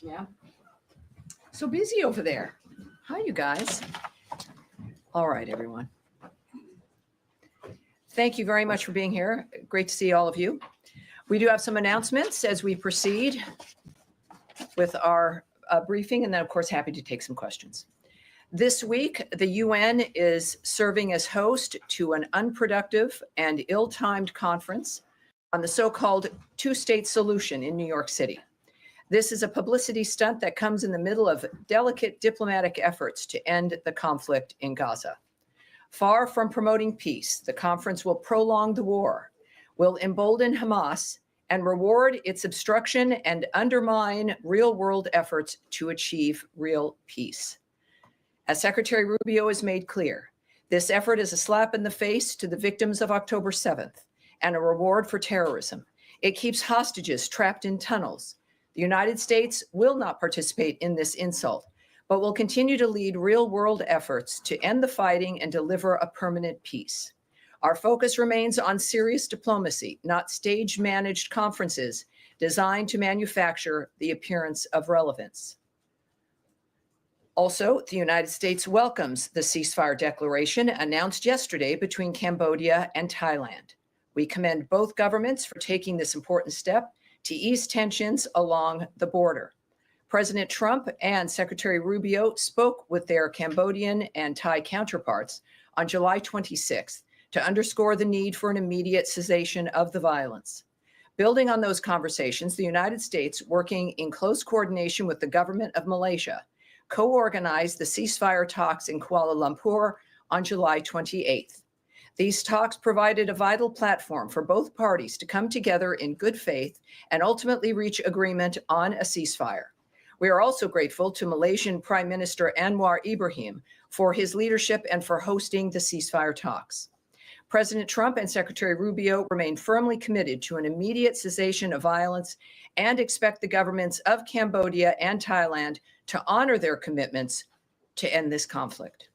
Yeah. So busy over there. Hi, you guys. All right, everyone. Thank you very much for being here. Great to see all of you. We do have some announcements as we proceed with our briefing, and then, of course, happy to take some questions. This week, the UN is serving as host to an unproductive and ill-timed conference on the so-called two-state solution in New York City. This is a publicity stunt that comes in the middle of delicate diplomatic efforts to end the conflict in Gaza. Far from promoting peace, the conference will prolong the war, will embolden Hamas, and reward its obstruction and undermine real-world efforts to achieve real peace. As Secretary Rubio has made clear, this effort is a slap in the face to the victims of October 7th and a reward for terrorism. It keeps hostages trapped in tunnels. The United States will not participate in this insult, but will continue to lead real-world efforts to end the fighting and deliver a permanent peace. Our focus remains on serious diplomacy, not stage-managed conferences designed to manufacture the appearance of relevance. Also, the United States welcomes the ceasefire declaration announced yesterday between Cambodia and Thailand. We commend both governments for taking this important step to ease tensions along the border. President Trump and Secretary Rubio spoke with their Cambodian and Thai counterparts on July 26th to underscore the need for an immediate cessation of the violence. Building on those conversations, the United States, working in close coordination with the government of Malaysia, co-organized the ceasefire talks in Kuala Lumpur on July 28th. These talks provided a vital platform for both parties to come together in good faith and ultimately reach agreement on a ceasefire. We are also grateful to Malaysian Prime Minister Anwar Ibrahim for his leadership and for hosting the ceasefire talks. President Trump and Secretary Rubio remain firmly committed to an immediate cessation of violence and expect the governments of Cambodia and Thailand to honor their commitments to end this conflict.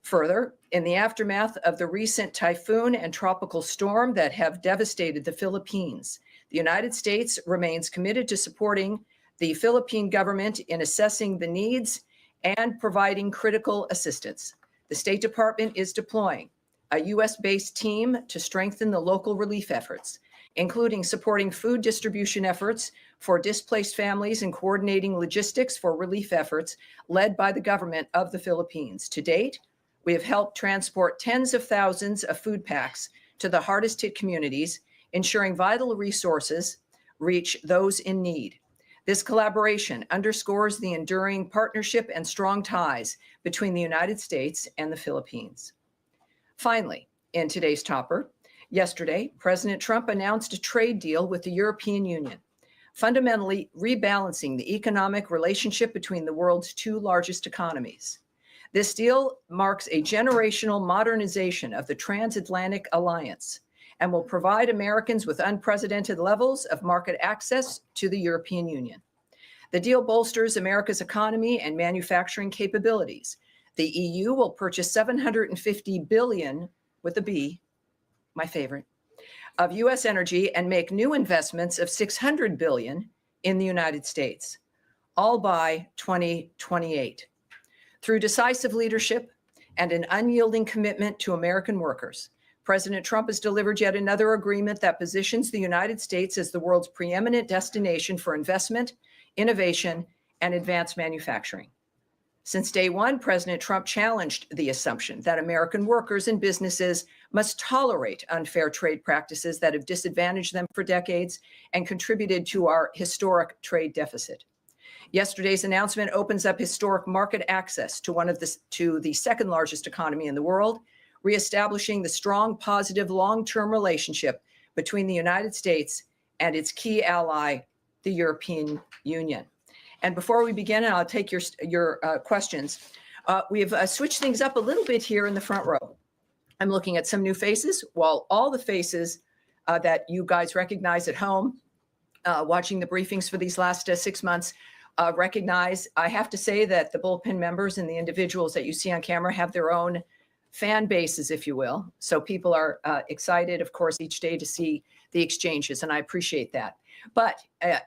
Further, in the aftermath of the recent typhoon and tropical storm that have devastated the Philippines, the United States remains committed to supporting the Philippine government in assessing the needs and providing critical assistance. The State Department is deploying a U.S.-based team to strengthen the local relief efforts, including supporting food distribution efforts for displaced families and coordinating logistics for relief efforts led by the government of the Philippines. To date, we have helped transport tens of thousands of food packs to the hardest hit communities, ensuring vital resources reach those in need. This collaboration underscores the enduring partnership and strong ties between the United States and the Philippines. Finally, in today's topper, yesterday, President Trump announced a trade deal with the European Union, fundamentally rebalancing the economic relationship between the world's two largest economies. This deal marks a generational modernization of the transatlantic alliance and will provide Americans with unprecedented levels of market access to the European Union. The deal bolsters America's economy and manufacturing capabilities. The EU will purchase $750 billion, with a B, my favorite, of U.S. energy and make new investments of $600 billion in the United States, all by 2028. Through decisive leadership and an unyielding commitment to American workers, President Trump has delivered yet another agreement that positions the United States as the world's preeminent destination for investment, innovation, and advanced manufacturing. Since day one, President Trump challenged the assumption that American workers and businesses must tolerate unfair trade practices that have disadvantaged them for decades and contributed to our historic trade deficit. Yesterday's announcement opens up historic market access to the second largest economy in the world, reestablishing the strong, positive, long-term relationship between the United States and its key ally, the European Union. And before we begin, and I'll take your questions, we've switched things up a little bit here in the front row. I'm looking at some new faces, while all the faces that you guys recognize at home, watching the briefings for these last 6 months, recognize. I have to say that the bullpen members and the individuals that you see on camera have their own fan bases, if you will. So people are excited, of course, each day to see the exchanges, and I appreciate that. But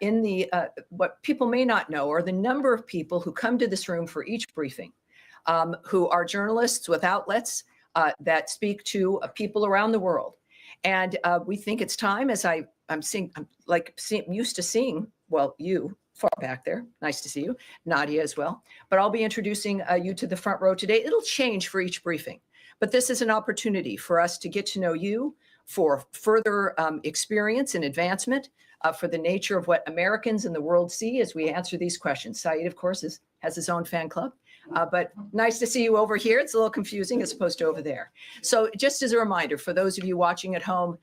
in the what people may not know are the number of people who come to this room for each briefing, who are journalists with outlets that speak to people around the world. And we think it's time, as I'm used to seeing, well, you far back there, nice to see you, Nadia as well. But I'll be introducing you to the front row today. It'll change for each briefing, but this is an opportunity for us to get to know you, for further experience and advancement, for the nature of what Americans in the world see as we answer these questions. Saeed, of course, has his own fan club, but nice to see you over here. It's a little confusing as opposed to over there. So just as a reminder, for those of you watching at home,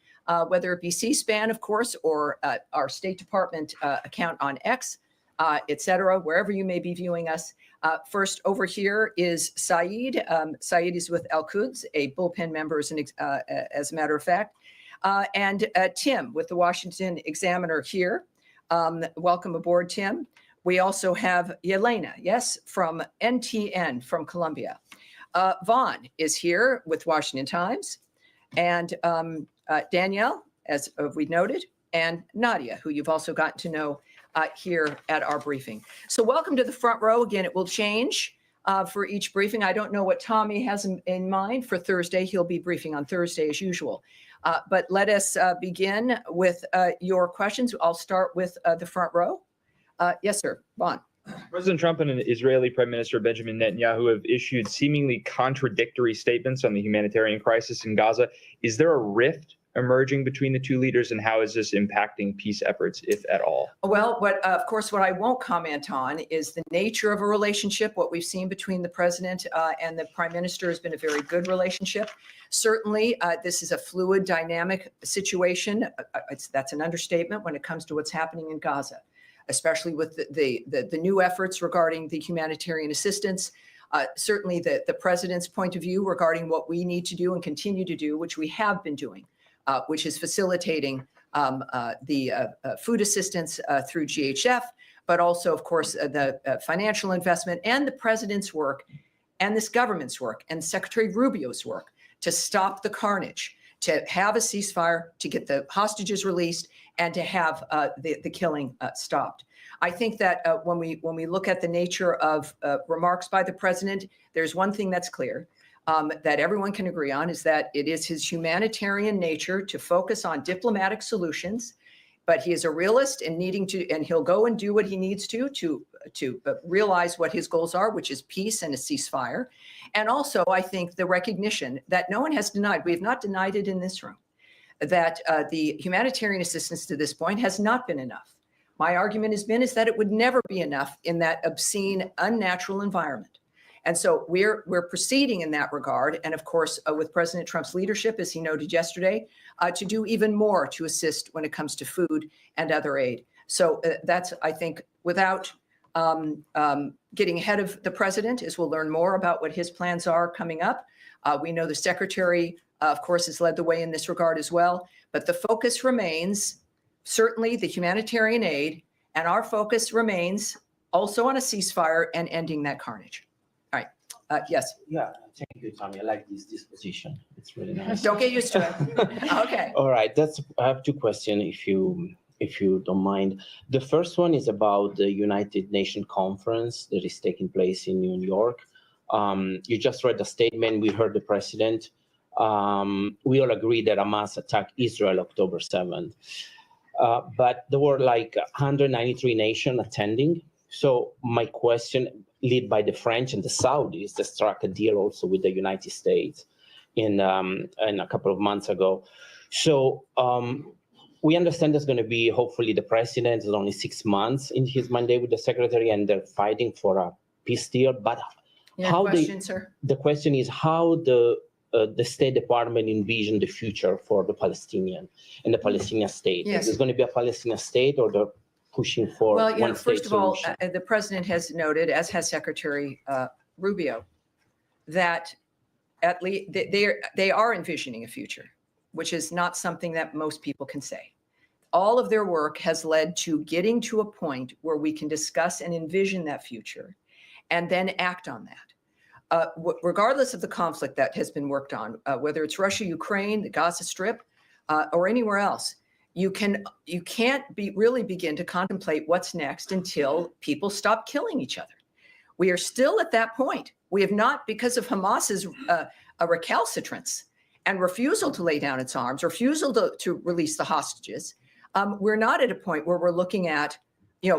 whether it be C-SPAN, of course, or our State Department account on X, et cetera, wherever you may be viewing us. First over here is Saeed. Saeed is with Al-Quds, a bullpen member as a matter of fact. And Tim with the Washington Examiner here. Welcome aboard, Tim. We also have Yelena, yes, from NTN from Colombia. Vaughn is here with Washington Times. And Danielle, as we noted, and Nadia, who you've also gotten to know here at our briefing. So welcome to the front row. Again, it will change for each briefing. I don't know what Tommy has in mind for Thursday. He'll be briefing on Thursday as usual. But let us begin with your questions. I'll start with the front row. Yes, sir. Vaughn. President Trump and Israeli Prime Minister Benjamin Netanyahu have issued seemingly contradictory statements on the humanitarian crisis in Gaza. Is there a rift emerging between the two leaders, and how is this impacting peace efforts, if at all? Well, of course, what I won't comment on is the nature of a relationship. What we've seen between the president and the prime minister has been a very good relationship. Certainly, this is a fluid, dynamic situation. That's an understatement when it comes to what's happening in Gaza, especially with the new efforts regarding the humanitarian assistance. Certainly, the president's point of view regarding what we need to do and continue to do, which we have been doing, which is facilitating the food assistance through GHF, but also, of course, the financial investment and the president's work and this government's work and Secretary Rubio's work to stop the carnage, to have a ceasefire, to get the hostages released, and to have the killing stopped. I think that when we look at the nature of remarks by the president, there's one thing that's clear. That everyone can agree on is that it is his humanitarian nature to focus on diplomatic solutions, but he is a realist and he'll go and do what he needs to realize what his goals are, which is peace and a ceasefire. And also, I think the recognition that no one has denied, we have not denied it in this room, that the humanitarian assistance to this point has not been enough. My argument is that it would never be enough in that obscene, unnatural environment. And so we're proceeding in that regard. And of course, with President Trump's leadership, as he noted yesterday, to do even more to assist when it comes to food and other aid. So that's, I think, without getting ahead of the president, as we'll learn more about what his plans are coming up. We know the secretary, of course, has led the way in this regard as well. But the focus remains certainly the humanitarian aid, and our focus remains also on a ceasefire and ending that carnage. Yes. Yeah, thank you, Tommy. I like this disposition. It's really nice. Don't get used to it. Okay. All right. I have two questions, if you don't mind. The first one is about the United Nations conference that is taking place in New York. You just read the statement. We heard the president. We all agree that Hamas attacked Israel October 7th. But there were like 193 nations attending. So my question, led by the French and the Saudis, that struck a deal also with the United States in a couple of months ago. So we understand there's going to be, hopefully, the president is only 6 months in his mandate with the secretary, and they're fighting for a peace deal. But the question is how the State Department envisioned the future for the Palestinian and the Palestinian state. Yes. Is there going to be a Palestinian state, or the pushing for one state first of all, solution? the president has noted, as has Secretary Rubio, that at least they are envisioning a future, which is not something that most people can say. All of their work has led to getting to a point where we can discuss and envision that future and then act on that. regardless of the conflict that has been worked on, whether it's Russia, Ukraine, the Gaza Strip, or anywhere else, you can't really begin to contemplate what's next until people stop killing each other. We are still at that point. We have not, because of Hamas's recalcitrance and refusal to lay down its arms, refusal to release the hostages. We're not at a point where we're looking at,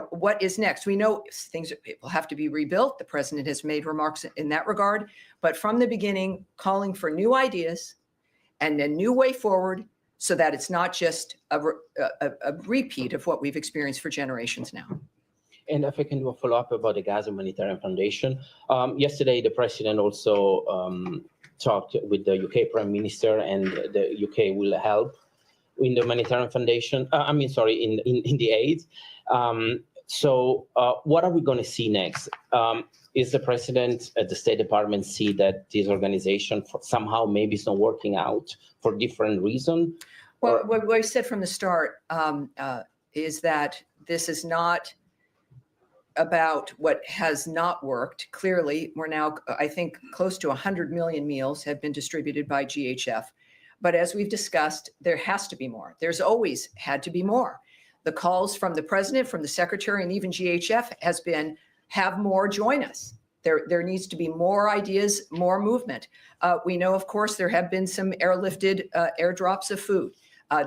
what is next. We know things will have to be rebuilt. The president has made remarks in that regard, but from the beginning, calling for new ideas and a new way forward, so that it's not just a repeat of what we've experienced for generations now. And if I can do a follow-up about the Gaza Humanitarian Foundation. Yesterday, the president also talked with the UK Prime Minister, and the UK will help in the Humanitarian Foundation, in the aid. So what are we going to see next? Is the president at the State Department see that this organization somehow maybe is not working out for different reasons? Well, what I said from the start is that this is not about what has not worked. Clearly, we're now, I think, close to 100 million meals have been distributed by GHF. But as we've discussed, there has to be more. There's always had to be more. The calls from the president, from the secretary, and even GHF has been, have more, join us. There needs to be more ideas, more movement. We know, of course, there have been some airlifted airdrops of food.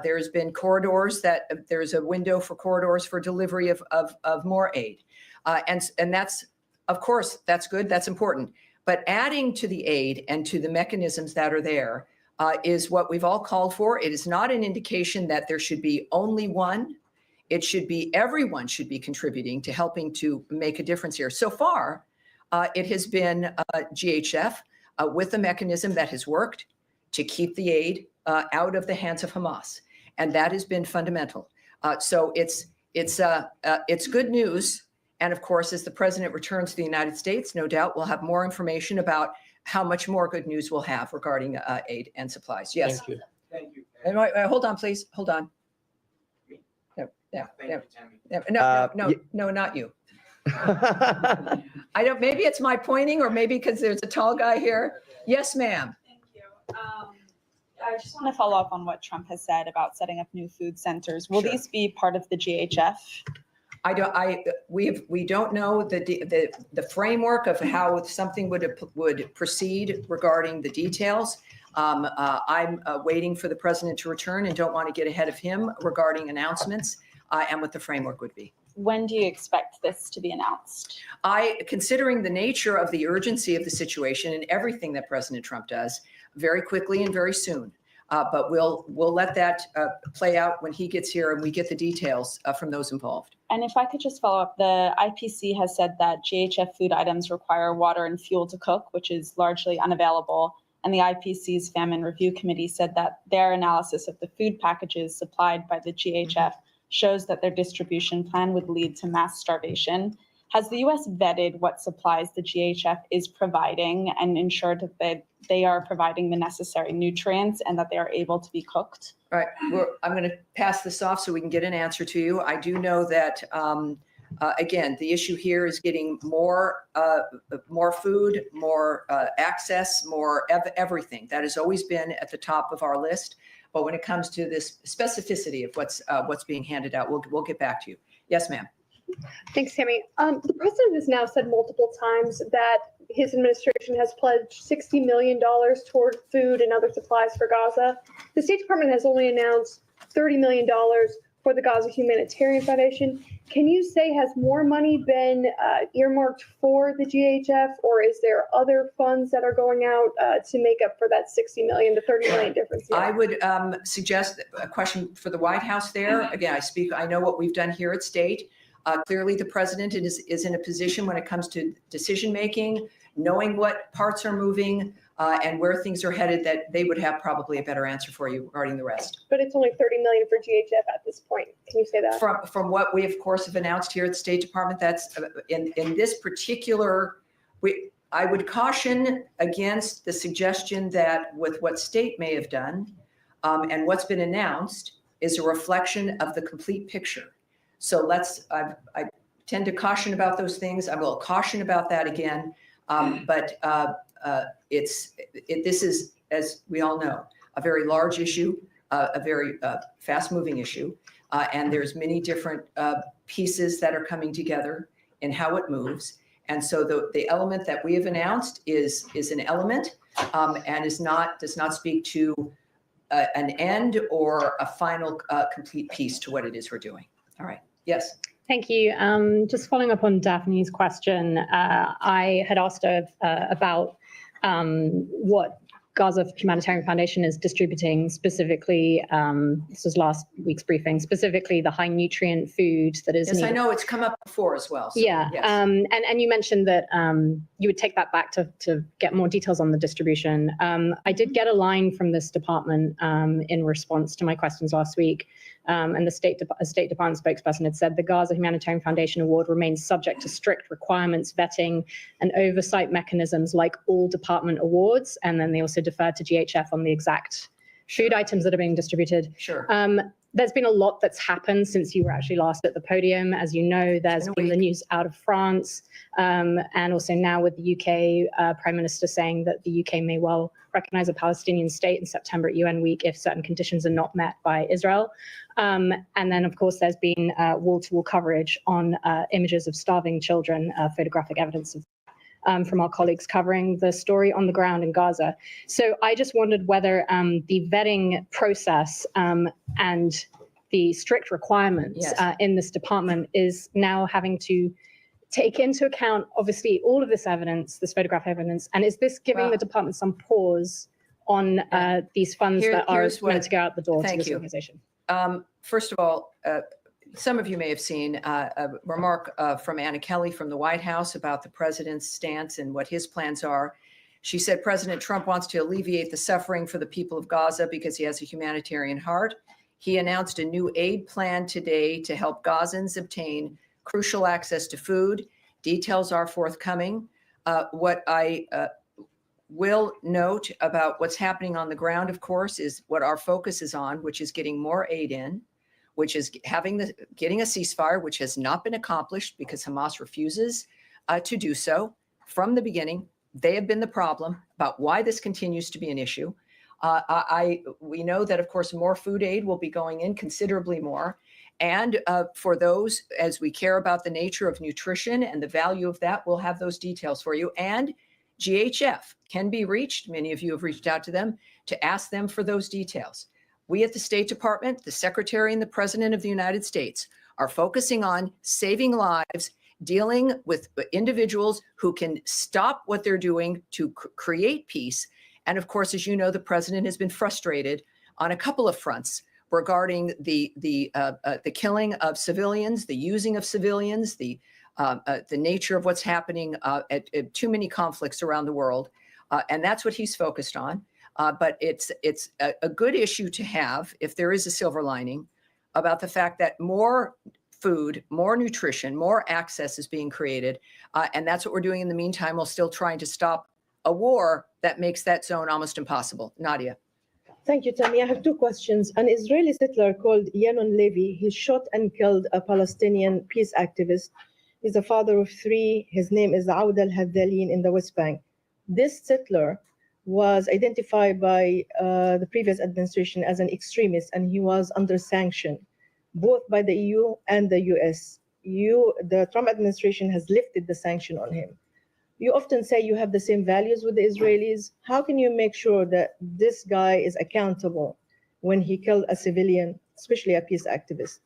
There's been corridors there's a window for corridors for delivery of more aid. And that's, of course, that's good, that's important. But adding to the aid and to the mechanisms that are there is what we've all called for. It is not an indication that there should be only one. It should be, everyone should be contributing to helping to make a difference here. So far, it has been GHF with a mechanism that has worked to keep the aid out of the hands of Hamas. And that has been fundamental. So it's good news. And of course, as the president returns to the United States, no doubt we'll have more information about how much more good news we'll have regarding aid and supplies. Yes. Thank you. Thank you. And hold on, please. Hold on. No, not you. I don't, maybe it's my pointing, or maybe because there's a tall guy here. Yes, ma'am. Thank you. I just want to follow up on what Trump has said about setting up new food centers. Will Sure. these be part of the GHF? We don't know the framework of how something would proceed regarding the details. I'm waiting for the president to return and don't want to get ahead of him regarding announcements and what the framework would be. When do you expect this to be announced? Considering the nature of the urgency of the situation and everything that President Trump does, very quickly and very soon. But we'll let that play out when he gets here and we get the details from those involved. And if I could just follow up, the IPC has said that GHF food items require water and fuel to cook, which is largely unavailable. And the IPC's Famine Review Committee said that their analysis of the food packages supplied by the GHF shows that their distribution plan would lead to mass starvation. Has the U.S. vetted what supplies the GHF is providing and ensured that they are providing the necessary nutrients and that they are able to be cooked? All right, I'm going to pass this off so we can get an answer to you. I do know that, again, the issue here is getting more food, more access, more everything. That has always been at the top of our list. But when it comes to this specificity of what's being handed out, we'll get back to you. Yes, ma'am. Thanks, Tammy. The president has now said multiple times that his administration has pledged $60 million toward food and other supplies for Gaza. The State Department has only announced $30 million for the Gaza Humanitarian Foundation. Can you say, has more money been earmarked for the GHF, or is there other funds that are going out to make up for that $60 million to $30 million difference? I would suggest a question for the White House there. Again, I know what we've done here at State. Clearly, the president is in a position when it comes to decision making, knowing what parts are moving and where things are headed, that they would have probably a better answer for you regarding the rest. But it's only $30 million for GHF at this point. Can you say that? From what we, of course, have announced here at the State Department, that's in this particular, I would caution against the suggestion that with what State may have done and what's been announced is a reflection of the complete picture. So I tend to caution about those things. I will caution about that again. But this is, as we all know, a very large issue, a very fast-moving issue, and there's many different pieces that are coming together in how it moves. And so the element that we have announced is an element, and does not speak to an end or a final complete piece to what it is we're doing. All right. Yes. Thank you. Just following up on Daphne's question, I had asked her about what Gaza Humanitarian Foundation is distributing specifically, this was last week's briefing, specifically the high nutrient food that is Yes, needed. I know it's come up before as well. So, Yeah, yes. and you mentioned that you would take that back to get more details on the distribution. I did get a line from this department in response to my questions last week, and the State Department spokesperson had said the Gaza Humanitarian Foundation Award remains subject to strict requirements, vetting, and oversight mechanisms like all department awards. And then they also deferred to GHF on the exact food items that are being distributed. Sure. There's been a lot that's happened since you were actually last at the podium. As you know, there's been the news out of France, and also now with the UK Prime Minister saying that the UK may well recognize a Palestinian state in September at UN Week if certain conditions are not met by Israel. And then, of course, there's been wall-to-wall coverage on images of starving children, photographic evidence of from our colleagues covering the story on the ground in Gaza. So I just wondered whether the vetting process and the strict requirements in this department is now having to take into account, obviously, all of this evidence, this photograph evidence, and is this giving the department some pause on these funds that are meant to go out the door to this organization? First of all, some of you may have seen a remark from Anna Kelly from the White House about the president's stance and what his plans are. She said President Trump wants to alleviate the suffering for the people of Gaza because he has a humanitarian heart. He announced a new aid plan today to help Gazans obtain crucial access to food. Details are forthcoming. What I will note about what's happening on the ground, of course, is what our focus is on, which is getting more aid in, which is getting a ceasefire, which has not been accomplished because Hamas refuses to do so from the beginning. They have been the problem about why this continues to be an issue. We know that, of course, more food aid will be going in, considerably more. And for those, as we care about the nature of nutrition and the value of that, we'll have those details for you. And GHF can be reached. Many of you have reached out to them to ask them for those details. We at the State Department, the Secretary and the President of the United States are focusing on saving lives, dealing with individuals who can stop what they're doing to create peace. And of course, as you know, the President has been frustrated on a couple of fronts regarding the killing of civilians, the using of civilians, the nature of what's happening at too many conflicts around the world. And that's what he's focused on. But it's a good issue to have, if there is a silver lining, about the fact that more food, more nutrition, more access is being created. And that's what we're doing in the meantime, while still trying to stop a war that makes that zone almost impossible. Nadia. Thank you, Tammy. I have two questions. An Israeli settler called Yanon Levy, he shot and killed a Palestinian peace activist. He's a father of three. His name is Aoud al-Hadalin in the West Bank. This settler was identified by the previous administration as an extremist, and he was under sanction, both by the EU and the US. The Trump administration has lifted the sanction on him. You often say you have the same values with the Israelis. How can you make sure that this guy is accountable when he killed a civilian, especially a peace activist?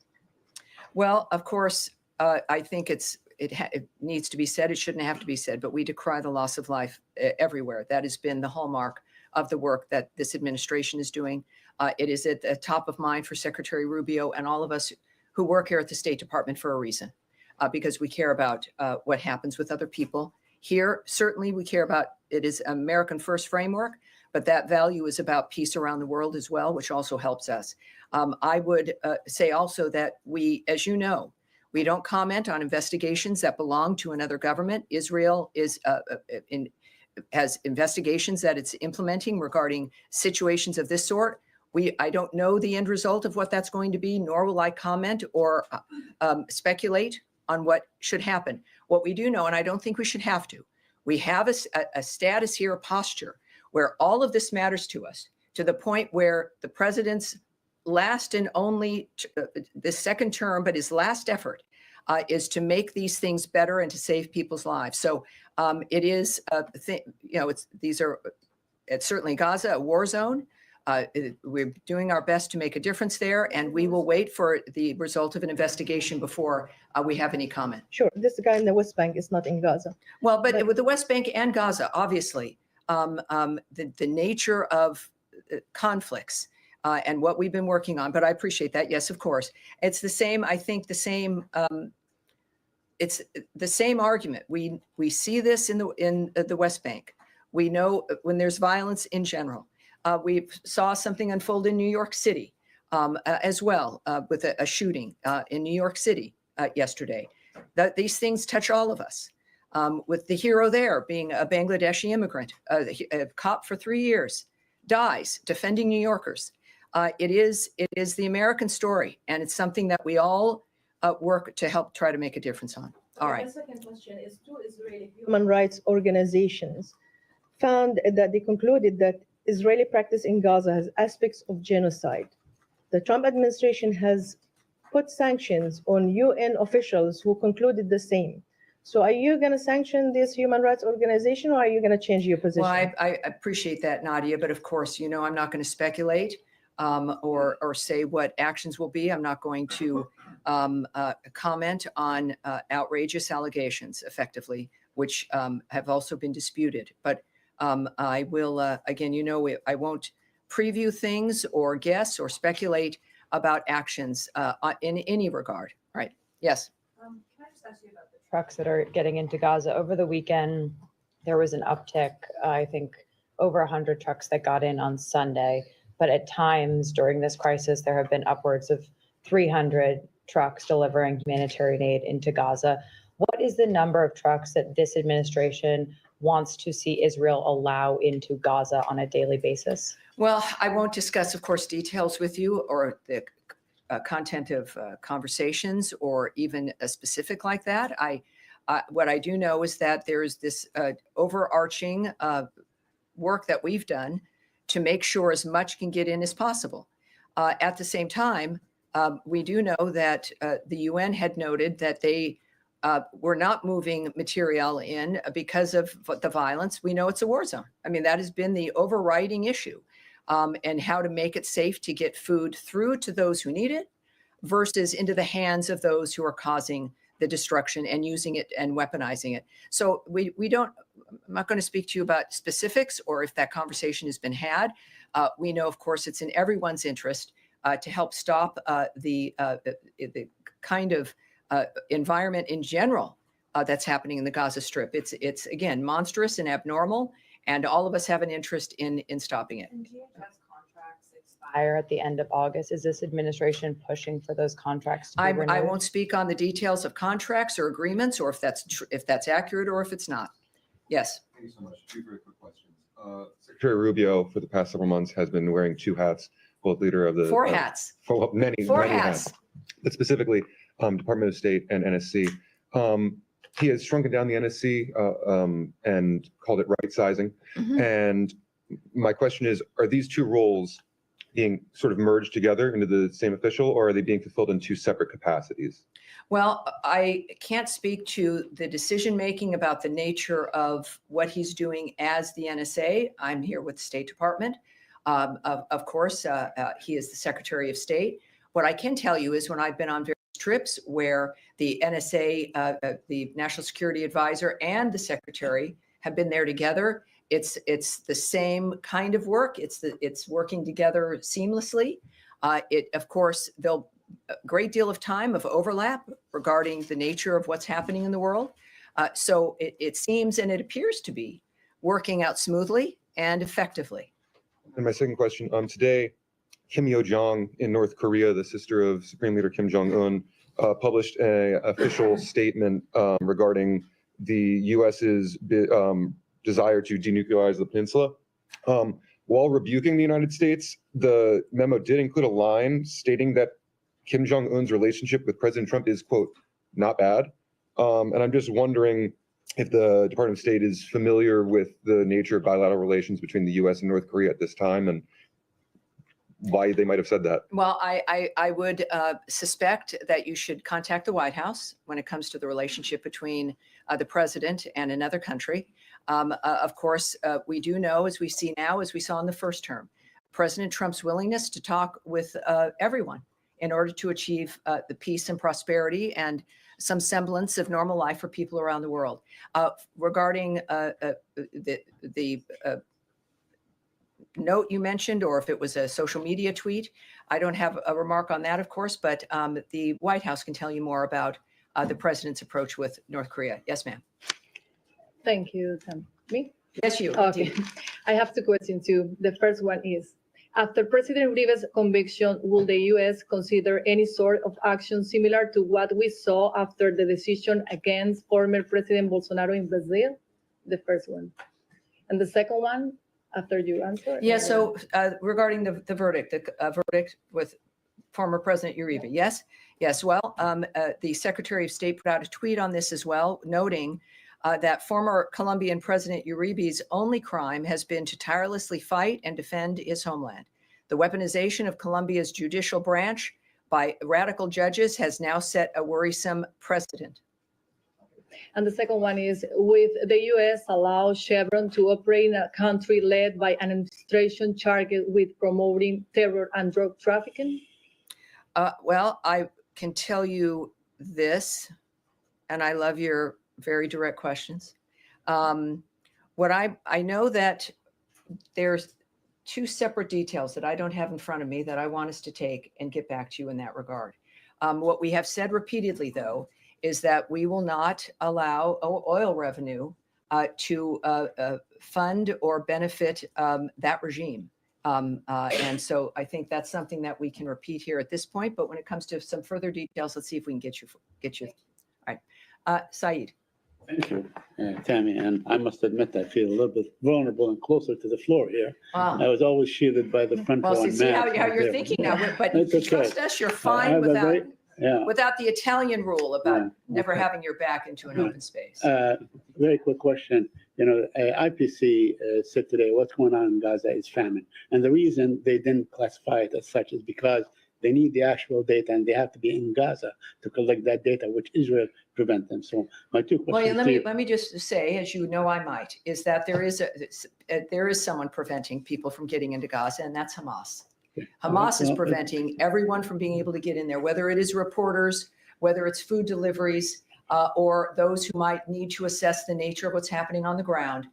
Well, of course, I think it needs to be said. It shouldn't have to be said, but we decry the loss of life everywhere. That has been the hallmark of the work that this administration is doing. It is at the top of mind for Secretary Rubio and all of us who work here at the State Department for a reason, because we care about what happens with other people. Here, certainly we care about, it is American first framework, but that value is about peace around the world as well, which also helps us. I would say also that we, as you know, we don't comment on investigations that belong to another government. Israel has investigations that it's implementing regarding situations of this sort. I don't know the end result of what that's going to be, nor will I comment or speculate on what should happen. What we do know, and I don't think we should have to, We have a status here, a posture, where all of this matters to us, to the point where the president's last and only, this second term, but his last effort is to make these things better and to save people's lives. So it is, it's certainly Gaza, a war zone. We're doing our best to make a difference there, and we will wait for the result of an investigation before we have any comment. Sure, this guy in the West Bank is not in Gaza. Well, but with the West Bank and Gaza, obviously, the nature of conflicts and what we've been working on, but I appreciate that. Yes, of course. It's the same, I think it's the same argument. We see this in the West Bank. We know when there's violence in general. We saw something unfold in New York City as well with a shooting in New York City yesterday. These things touch all of us. With the hero there being a Bangladeshi immigrant, a cop for 3 years, dies defending New Yorkers. It is the American story, and it's something that we all work to help try to make a difference on. All right. The second question is, two Israeli human rights organizations found that they concluded that Israeli practice in Gaza has aspects of genocide. The Trump administration has put sanctions on UN officials who concluded the same. So are you going to sanction this human rights organization, or are you going to change your position? Well, I appreciate that, Nadia, but of course, I'm not going to speculate or say what actions will be. I'm not going to comment on outrageous allegations, effectively, which have also been disputed. But I will, again, I won't preview things or guess or speculate about actions in any regard. Right? Yes. Can I just ask you about the trucks that are getting into Gaza? Over the weekend, there was an uptick, I think, over 100 trucks that got in on Sunday. But at times during this crisis, there have been upwards of 300 trucks delivering humanitarian aid into Gaza. What is the number of trucks that this administration wants to see Israel allow into Gaza on a daily basis? Well, I won't discuss, of course, details with you or the content of conversations or even a specific like that. What I do know is that there's this overarching work that we've done to make sure as much can get in as possible. At the same time, we do know that the UN had noted that they were not moving material in because of the violence. We know it's a war zone. I mean, that has been the overriding issue, and how to make it safe to get food through to those who need it versus into the hands of those who are causing the destruction and using it and weaponizing it. So I'm not going to speak to you about specifics or if that conversation has been had. We know, of course, it's in everyone's interest to help stop the kind of environment in general that's happening in the Gaza Strip. It's again monstrous and abnormal, and all of us have an interest in stopping it. And DHS contracts expire at the end of August. Is this administration pushing for those contracts to be renewed? I won't speak on the details of contracts or agreements, or if that's accurate or if it's not. Yes. Thank you so much. Two very quick questions. Secretary Rubio, for the past several months, has been wearing two hats, both leader of the four hats. Many hats. But specifically, Department of State and NSC. He has shrunken down the NSC and called it right sizing. Mm-hmm. And my question is, are these two roles being sort of merged together into the same official, or are they being fulfilled in two separate capacities? Well, I can't speak to the decision-making about the nature of what he's doing as the NSA. I'm here with the State Department. Of course, he is the Secretary of State. What I can tell you is when I've been on various trips where the NSA, the National Security Advisor, and the Secretary have been there together, it's the same kind of work. It's working together seamlessly. Of course, there'll a great deal of time of overlap regarding the nature of what's happening in the world. So it seems and it appears to be working out smoothly and effectively. And my second question, today, Kim Yo-jong in North Korea, the sister of Supreme Leader Kim Jong-un, published an official statement regarding the U.S.'s desire to denuclearize the peninsula. While rebuking the United States, the memo did include a line stating that Kim Jong-un's relationship with President Trump is, quote, not bad. And I'm just wondering, if the Department of State is familiar with the nature of bilateral relations between the U.S. and North Korea at this time, and why they might have said that. Well, I would suspect that you should contact the White House when it comes to the relationship between the president and another country. Of course, we do know, as we see now, as we saw in the first term, President Trump's willingness to talk with everyone in order to achieve the peace and prosperity and some semblance of normal life for people around the world. Regarding the note you mentioned, or if it was a social media tweet, I don't have a remark on that, of course, but the White House can tell you more about the president's approach with North Korea. Yes, ma'am. Thank you, Tam. Me? Yes, you. Okay. I have two questions too. The first one is, after President Uribe's conviction, will the U.S. consider any sort of action similar to what we saw after the decision against former President Bolsonaro in Brazil? The first one. And the second one, after you answer. Yeah, so regarding the verdict, verdict with former President Uribe, yes? Yes, well, the Secretary of State put out a tweet on this as well, noting that former Colombian President Uribe's only crime has been to tirelessly fight and defend his homeland. The weaponization of Colombia's judicial branch by radical judges has now set a worrisome precedent. And the second one is, with the U.S. allow Chevron to operate in a country led by an administration charged with promoting terror and drug trafficking? Well, I can tell you this, and I love your very direct questions. What I know that there's two separate details that I don't have in front of me that I want us to take and get back to you in that regard. What we have said repeatedly, though, is that we will not allow oil revenue to fund or benefit that regime. And so I think that's something that we can repeat here at this point. But when it comes to some further details, let's see if we can get you. All right. Saeed. Thank you, Tammy. And I must admit, I feel a little bit vulnerable and closer to the floor here. Wow. I was always shielded by the front row. Well, see how you're thinking now, but trust us, you're fine without the Italian rule about never having your back into an open space. Very quick question. You know, IPC said today what's going on in Gaza is famine. And the reason they didn't classify it as such is because they need the actual data and they have to be in Gaza to collect that data, which Israel prevent them. So my two questions. Well, let me just say, as you know, I might, is that there is someone preventing people from getting into Gaza, and that's Hamas. Hamas is preventing everyone from being able to get in there, whether it is reporters, whether it's food deliveries, or those who might need to assess the nature of what's happening on the ground.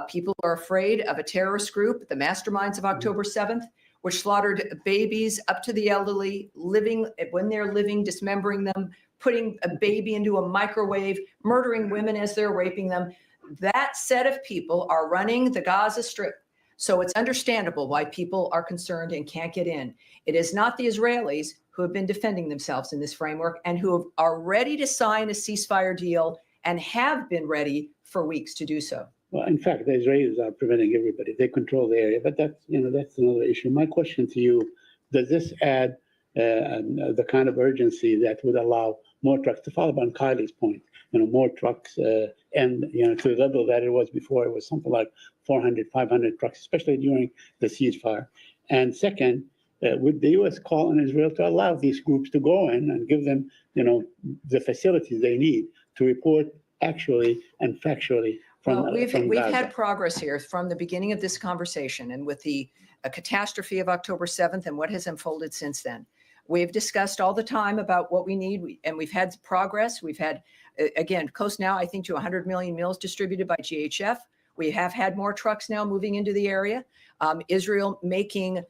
People are afraid of a terrorist group, the masterminds of October 7th, which slaughtered babies up to the elderly, when they're living, dismembering them, putting a baby into a microwave, murdering women as they're raping them. That set of people are running the Gaza Strip. So it's understandable why people are concerned and can't get in. It is not the Israelis who have been defending themselves in this framework and who are ready to sign a ceasefire deal and have been ready for weeks to do so. Well, in fact, the Israelis are preventing everybody. They control the area, but that's another issue. My question to you: does this add the kind of urgency that would allow more trucks? To follow up on Kylie's point, more trucks, and to the level that it was before, it was something like 400, 500 trucks, especially during the ceasefire. And second, would the U.S. call on Israel to allow these groups to go in and give them, the facilities they need to report actually and factually? We've had progress here from the beginning of this conversation, and with the catastrophe of October 7th and what has unfolded since then. We've discussed all the time about what we need, and we've had progress. We've had, again, close now, I think, to 100 million meals distributed by GHF. We have had more trucks now moving into the area. Israel making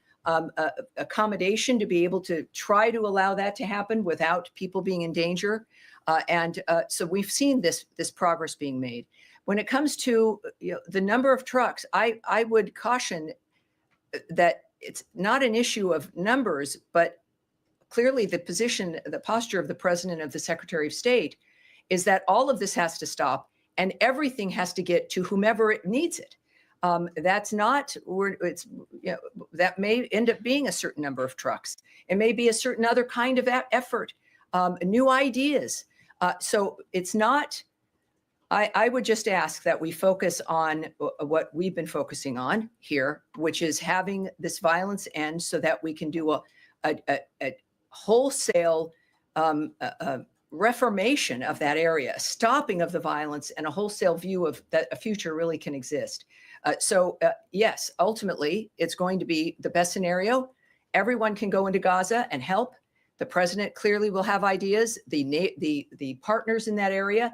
accommodation to be able to try to allow that to happen without people being in danger. So we've seen this progress being made. When it comes to the number of trucks, I would caution that it's not an issue of numbers, but clearly the posture of the president, of the Secretary of State, is that all of this has to stop and everything has to get to whomever it needs it. That may end up being a certain number of trucks. It may be a certain other kind of effort, new ideas. So it's not I would just ask that we focus on what we've been focusing on here, which is having this violence end so that we can do a wholesale reformation of that area, stopping of the violence, and a wholesale view of that a future really can exist. Yes, ultimately, it's going to be the best scenario. Everyone can go into Gaza and help. The president clearly will have ideas. The partners in that area,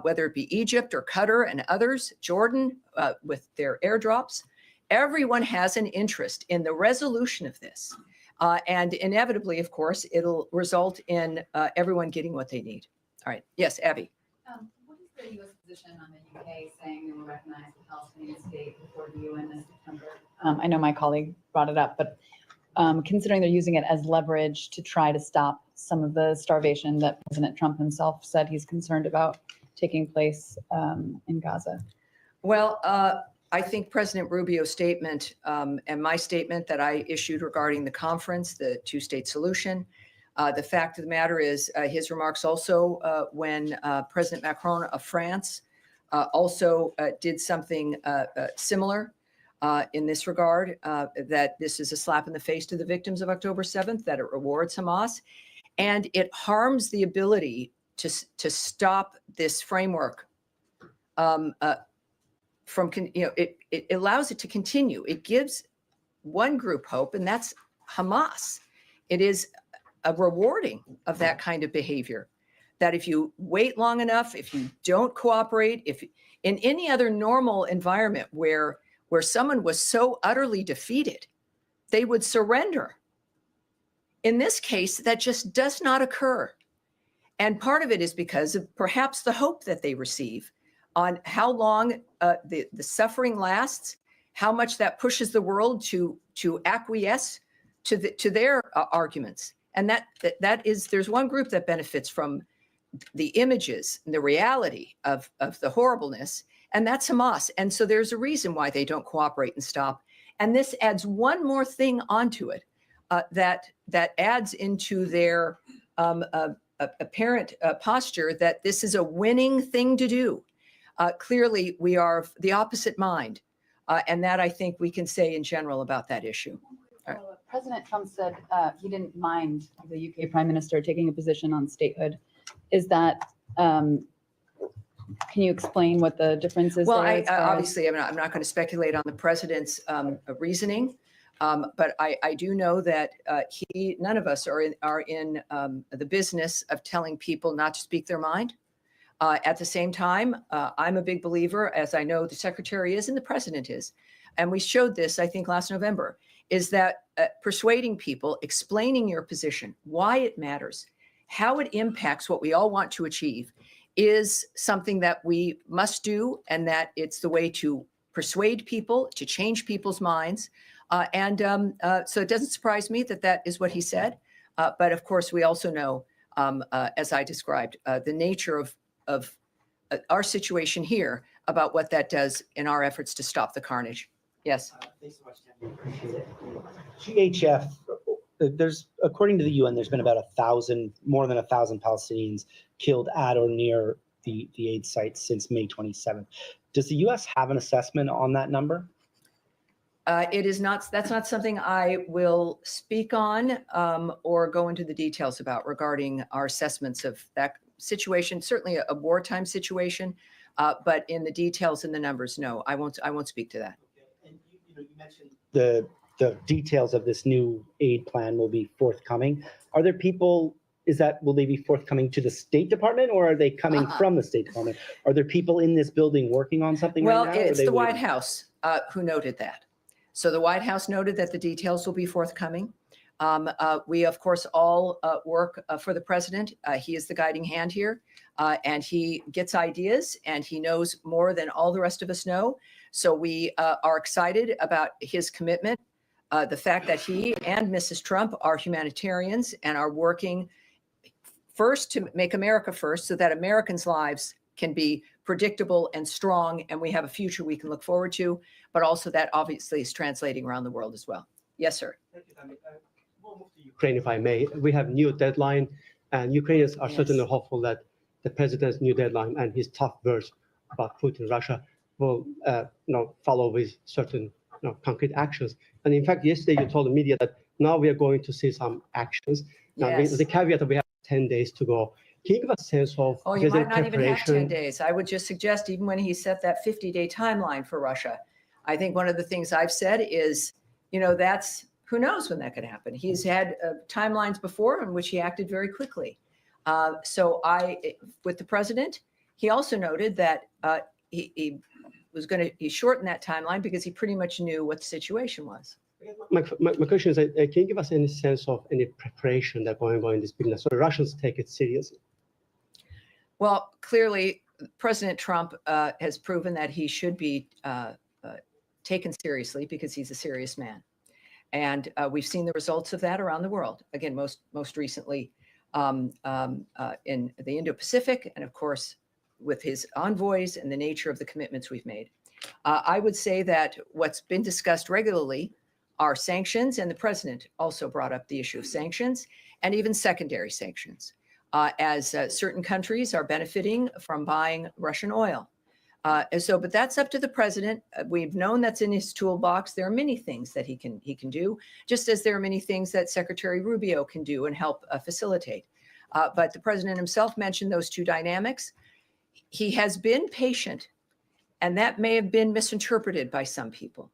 whether it be Egypt or Qatar and others, Jordan with their airdrops, everyone has an interest in the resolution of this. And inevitably, of course, it'll result in everyone getting what they need. All right. Yes, Abby. What is the U.S. position on the UK saying they will recognize the Palestinian state before the UN in September? I know my colleague brought it up, but considering they're using it as leverage to try to stop some of the starvation that President Trump himself said he's concerned about taking place in Gaza? Well, I think President Rubio's statement and my statement that I issued regarding the conference, the two-state solution, the fact of the matter is his remarks also when President Macron of France also did something similar in this regard, that this is a slap in the face to the victims of October 7th, that it rewards Hamas, and it harms the ability to stop this framework from, it allows it to continue. It gives one group hope, and that's Hamas. It is a rewarding of that kind of behavior, that if you wait long enough, if you don't cooperate, if in any other normal environment where someone was so utterly defeated, they would surrender. In this case, that just does not occur. And part of it is because of perhaps the hope that they receive on how long the suffering lasts, how much that pushes the world to acquiesce to their arguments. And there's one group that benefits from the images and the reality of the horribleness, and that's Hamas. And so there's a reason why they don't cooperate and stop. And this adds one more thing onto it that adds into their apparent posture that this is a winning thing to do. Clearly, we are of the opposite mind. And that I think we can say in general about that issue. Right. President Trump said he didn't mind the UK Prime Minister taking a position on statehood. Is that, can you explain what the difference is? Well, there obviously, I'm not going to speculate on the president's reasoning, but I do know that none of us are in the business of telling people not to speak their mind. At the same time, I'm a big believer, as I know the secretary is and the president is, and we showed this, I think, last November, is that persuading people, explaining your position, why it matters, how it impacts what we all want to achieve, is something that we must do, and that it's the way to persuade people, to change people's minds. So it doesn't surprise me that is what he said. But of course, we also know, as I described, the nature of our situation here, about what that does in our efforts to stop the carnage. Yes. Thanks so much, Tammy. Appreciate it. GHF, according to the UN, there's been about more than 1,000 Palestinians killed at or near the aid site since May 27th. Does the U.S. have an assessment on that number? That's not something I will speak on or go into the details about regarding our assessments of that situation. Certainly a wartime situation, but in the details and the numbers, no, I won't speak to that. Okay. And you mentioned the details of this new aid plan will be forthcoming. Are there people? Will they be forthcoming to the State Department, or are they coming from the State Department? Are there people in this building working on something right now? Well, it's the White House who noted that. So the White House noted that the details will be forthcoming. We, of course, all work for the president. He is the guiding hand here, and he gets ideas, and he knows more than all the rest of us know. So we are excited about his commitment, the fact that he and Mrs. Trump are humanitarians and are working first to make America first, so that Americans' lives can be predictable and strong, and we have a future we can look forward to, but also that obviously is translating around the world as well. Yes, sir. Thank you, Tammy. We'll move to Ukraine, if I may. We have new deadline, and Ukrainians are certainly hopeful that the president's new deadline and his tough verse about Putin, Russia will follow with certain concrete actions. And in fact, yesterday you told the media that now we are going to see some actions. Now, Yes. the caveat that we have 10 days to go. Can you give us a sense of Oh, you might not even have 10 days. I would just suggest, even when he set that 50-day timeline for Russia, I think one of the things I've said is, that's, who knows when that could happen. He's had timelines before in which he acted very quickly. So with the president, he also noted that he shortened that timeline because he pretty much knew what the situation was. My question is, can you give us any sense of any preparation that going on in this business so the Russians take it seriously? Well, clearly, President Trump has proven that he should be taken seriously because he's a serious man. And we've seen the results of that around the world. Again, most recently in the Indo-Pacific, and of course, with his envoys and the nature of the commitments we've made. I would say that what's been discussed regularly are sanctions, and the president also brought up the issue of sanctions and even secondary sanctions, as certain countries are benefiting from buying Russian oil. But that's up to the president. We've known that's in his toolbox. There are many things that he can do, just as there are many things that Secretary Rubio can do and help facilitate. But the president himself mentioned those two dynamics. He has been patient, and that may have been misinterpreted by some people.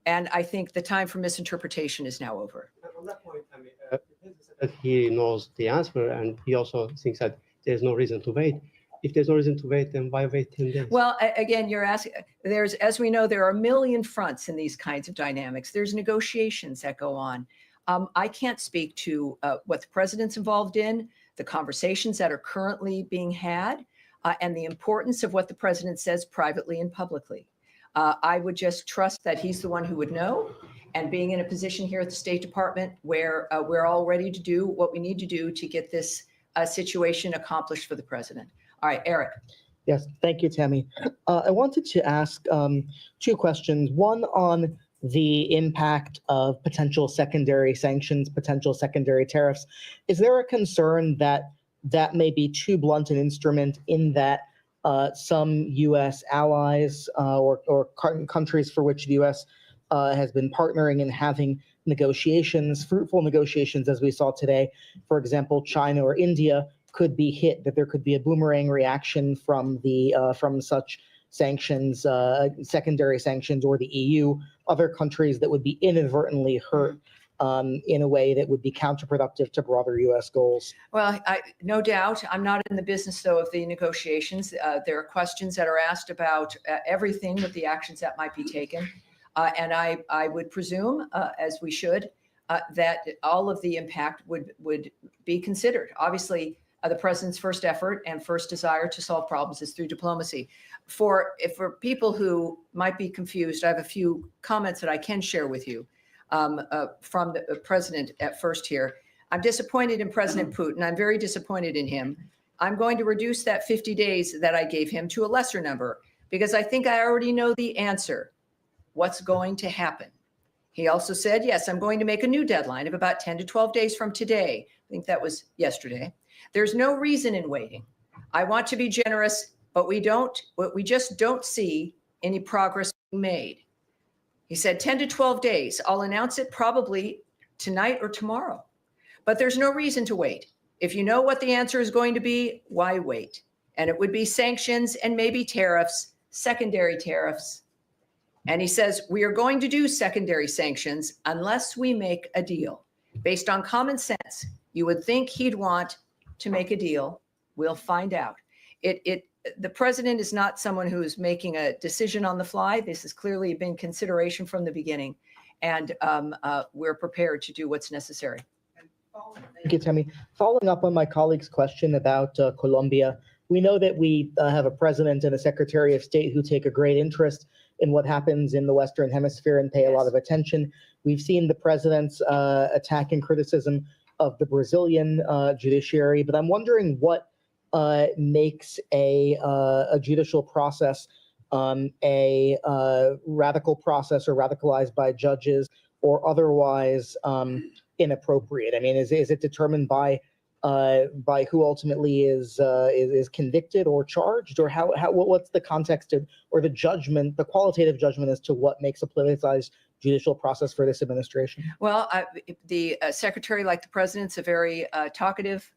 And I think the time for misinterpretation is now over. On that point, I mean, he knows the answer, and he also thinks that there's no reason to wait. If there's no reason to wait, then why wait 10 days? Well, again, you're asking, as we know, there are a million fronts in these kinds of dynamics. There's negotiations that go on. I can't speak to what the president's involved in, the conversations that are currently being had, and the importance of what the president says privately and publicly. I would just trust that he's the one who would know. And being in a position here at the State Department where we're all ready to do what we need to do to get this situation accomplished for the president. All right, Eric. Yes, thank you, Tammy. I wanted to ask two questions. One on the impact of potential secondary sanctions, potential secondary tariffs. Is there a concern that that may be too blunt an instrument in that some U.S. allies or countries for which the U.S. Has been partnering and having negotiations, fruitful negotiations, as we saw today, for example, China or India, could be hit, that there could be a boomerang reaction from such sanctions, secondary sanctions, or the EU, other countries that would be inadvertently hurt in a way that would be counterproductive to broader U.S. goals? Well, no doubt. I'm not in the business, though, of the negotiations. There are questions that are asked about everything with the actions that might be taken. And I would presume, as we should, that all of the impact would be considered. Obviously, the president's first effort and first desire to solve problems is through diplomacy. For people who might be confused, I have a few comments that I can share with you from the president at first here. I'm disappointed in President Putin. I'm very disappointed in him. I'm going to reduce that 50 days that I gave him to a lesser number because I think I already know the answer. What's going to happen? He also said, yes, I'm going to make a new deadline of about 10 to 12 days from today. I think that was yesterday. There's no reason in waiting. I want to be generous, but we just don't see any progress being made. He said 10 to 12 days. I'll announce it probably tonight or tomorrow, but there's no reason to wait. If you know what the answer is going to be, why wait? And it would be sanctions and maybe tariffs, secondary tariffs. And he says, we are going to do secondary sanctions unless we make a deal. Based on common sense, you would think he'd want to make a deal. We'll find out. The president is not someone who's making a decision on the fly. This has clearly been consideration from the beginning. And we're prepared to do what's necessary. Thank you, Tammy. Following up on my colleague's question about Colombia, we know that we have a president and a secretary of state who take a great interest in what happens in the Western Hemisphere and pay a lot of attention. We've seen the president's attack and criticism of the Brazilian judiciary, but I'm wondering what makes a judicial process a radical process or radicalized by judges or otherwise inappropriate. I mean, is it determined by by who ultimately is convicted or charged, or what's the context or the judgment, the qualitative judgment as to what makes a politicized judicial process for this administration? Well, the secretary, like the president's, a very talkative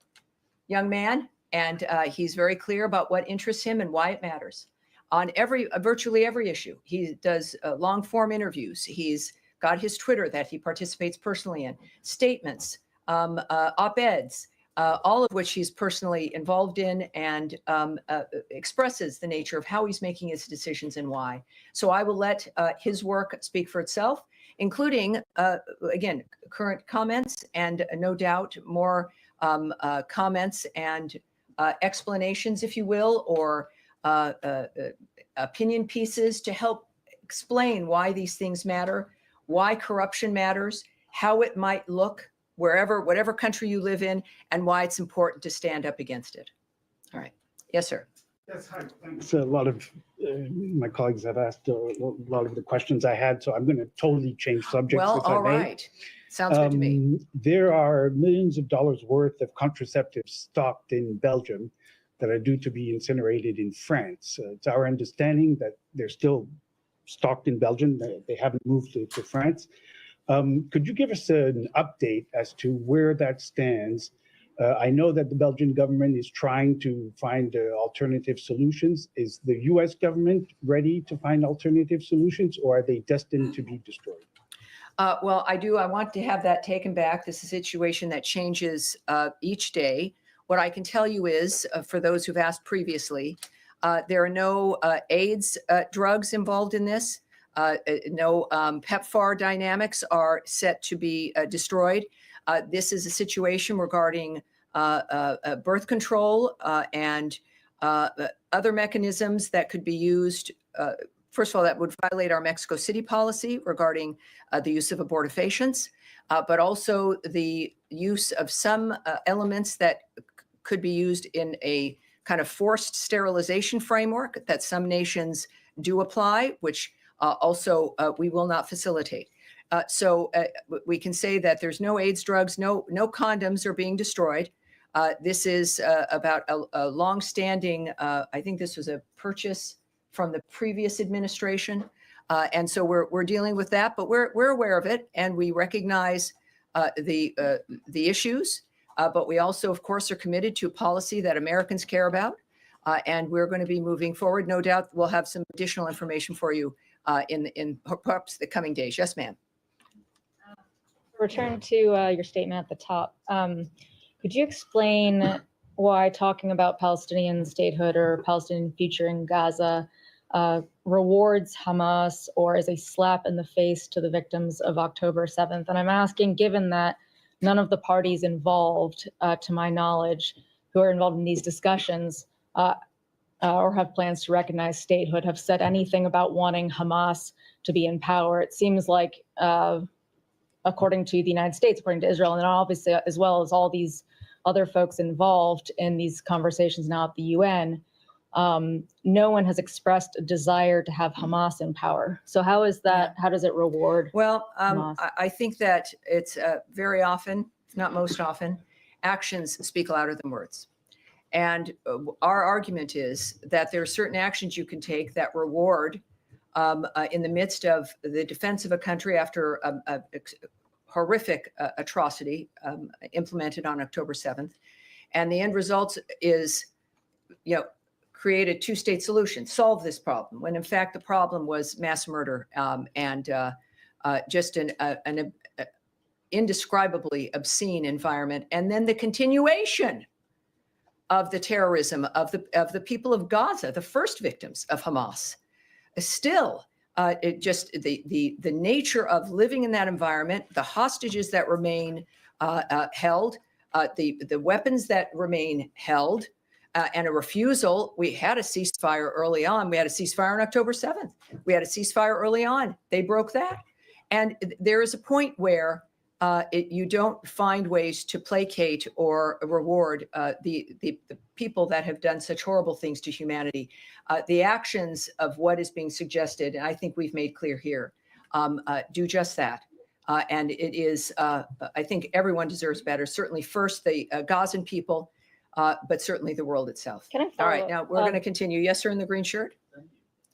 young man, and he's very clear about what interests him and why it matters on virtually every issue. He does long form interviews. He's got his Twitter that he participates personally in, statements, op-eds, all of which he's personally involved in, and expresses the nature of how he's making his decisions and why. So I will let his work speak for itself, including, again, current comments and no doubt more comments and explanations, if you will, or opinion pieces to help explain why these things matter, why corruption matters, how it might look whatever country you live in, and why it's important to stand up against it. All right. Yes, sir. Yes, hi. Thanks. A lot of my colleagues have asked a lot of the questions I had, so I'm going to totally change subjects. Well, all right. Sounds good to me. There are millions of dollars worth of contraceptives stocked in Belgium that are due to be incinerated in France. It's our understanding that they're still stocked in Belgium. They haven't moved to France. Could you give us an update as to where that stands? I know that the Belgian government is trying to find alternative solutions. Is the US government ready to find alternative solutions, or are they destined to be destroyed? Well, I want to have that taken back. This is a situation that changes each day. What I can tell you is, for those who've asked previously, there are no AIDS drugs involved in this. No PEPFAR dynamics are set to be destroyed. This is a situation regarding birth control and other mechanisms that could be used. First of all, that would violate our Mexico City policy regarding the use of abortifacients, but also the use of some elements that could be used in a kind of forced sterilization framework that some nations do apply, which also we will not facilitate. So we can say that there's no AIDS drugs, no condoms are being destroyed. This is about a long-standing, I think this was a purchase from the previous administration. And so we're dealing with that, but we're aware of it, and we recognize the issues. But we also, of course, are committed to a policy that Americans care about. And we're going to be moving forward. No doubt we'll have some additional information for you in perhaps the coming days. Yes, ma'am. Return to your statement at the top. Could you explain why talking about Palestinian statehood or Palestinian future in Gaza rewards Hamas or is a slap in the face to the victims of October 7th? And I'm asking, given that none of the parties involved, to my knowledge, who are involved in these discussions or have plans to recognize statehood, have said anything about wanting Hamas to be in power. It seems like, according to the United States, according to Israel, and obviously as well as all these other folks involved in these conversations now at the UN, no one has expressed a desire to have Hamas in power. So how is that? How does it reward? Well, I think that it's very often, if not most often, actions speak louder than words. And our argument is that there are certain actions you can take that reward in the midst of the defense of a country after a horrific atrocity implemented on October 7th. And the end result is, create a two-state solution, solve this problem, when in fact the problem was mass murder and just an indescribably obscene environment. And then the continuation of the terrorism of the people of Gaza, the first victims of Hamas. Still, the nature of living in that environment, the hostages that remain held, the weapons that remain held, and a refusal. We had a ceasefire early on. We had a ceasefire on October 7th. We had a ceasefire early on. They broke that. And there is a point where you don't find ways to placate or reward the people that have done such horrible things to humanity. The actions of what is being suggested, and I think we've made clear here, do just that. And it is, I think everyone deserves better. Certainly first the Gazan people, but certainly the world itself. Can I All follow right, up? now we're going to continue. Yes, sir, in the green shirt.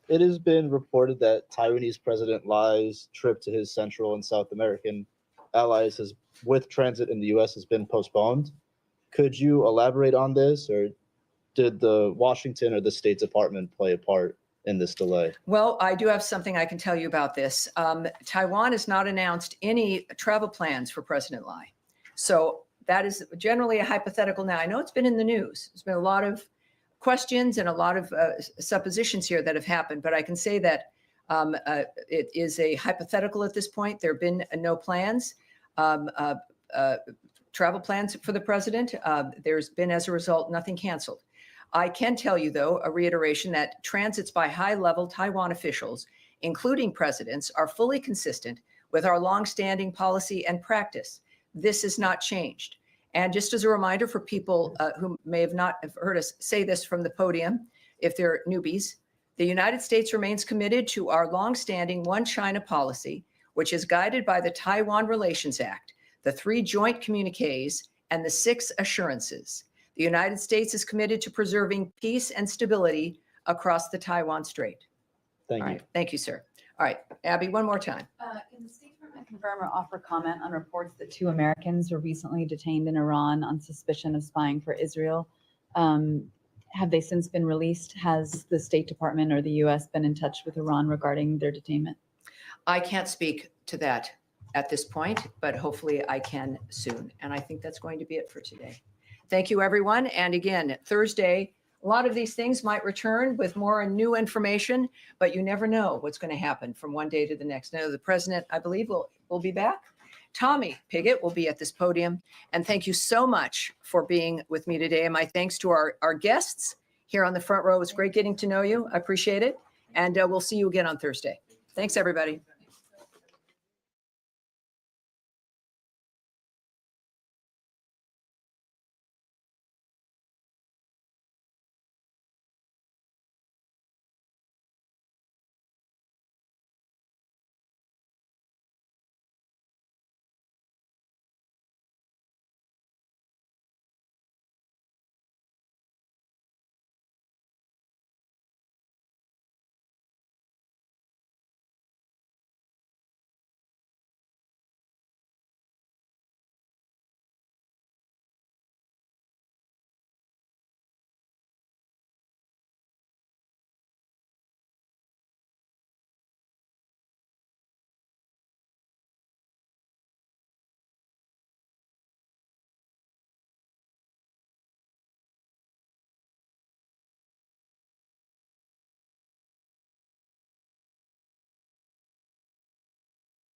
It has been reported that Taiwanese President Li's trip to his Central and South American allies with transit in the U.S. has been postponed. Could you elaborate on this, or did the Washington or the State Department play a part in this delay? Well, I do have something I can tell you about this. Taiwan has not announced any travel plans for President Li. So that is generally a hypothetical now. I know it's been in the news. There's been a lot of questions and a lot of suppositions here that have happened, but I can say that it is a hypothetical at this point. There have been no plans, travel plans for the president. There's been, as a result, nothing canceled. I can tell you, though, a reiteration that transits by high-level Taiwan officials, including presidents, are fully consistent with our longstanding policy and practice. This has not changed. And just as a reminder for people who may have not heard us say this from the podium, if they're newbies, the United States remains committed to our longstanding One China policy, which is guided by the Taiwan Relations Act, the 3 joint communiques, and the 6 assurances. The United States is committed to preserving peace and stability across the Taiwan Strait. Thank All you. right, thank you, sir. All right, Abby, one more time. Can the State Department confirm or offer comment on reports that 2 Americans were recently detained in Iran on suspicion of spying for Israel? Have they since been released? Has the State Department or the U.S. been in touch with Iran regarding their detainment? I can't speak to that at this point, but hopefully I can soon. And I think that's going to be it for today. Thank you, everyone. And again, Thursday, a lot of these things might return with more new information, but you never know what's going to happen from one day to the next. Now, the president, I believe, will be back. Tommy Pigott will be at this podium. And thank you so much for being with me today. And my thanks to our guests here on the front row. It was great getting to know you. I appreciate it. And we'll see you again on Thursday. Thanks, everybody.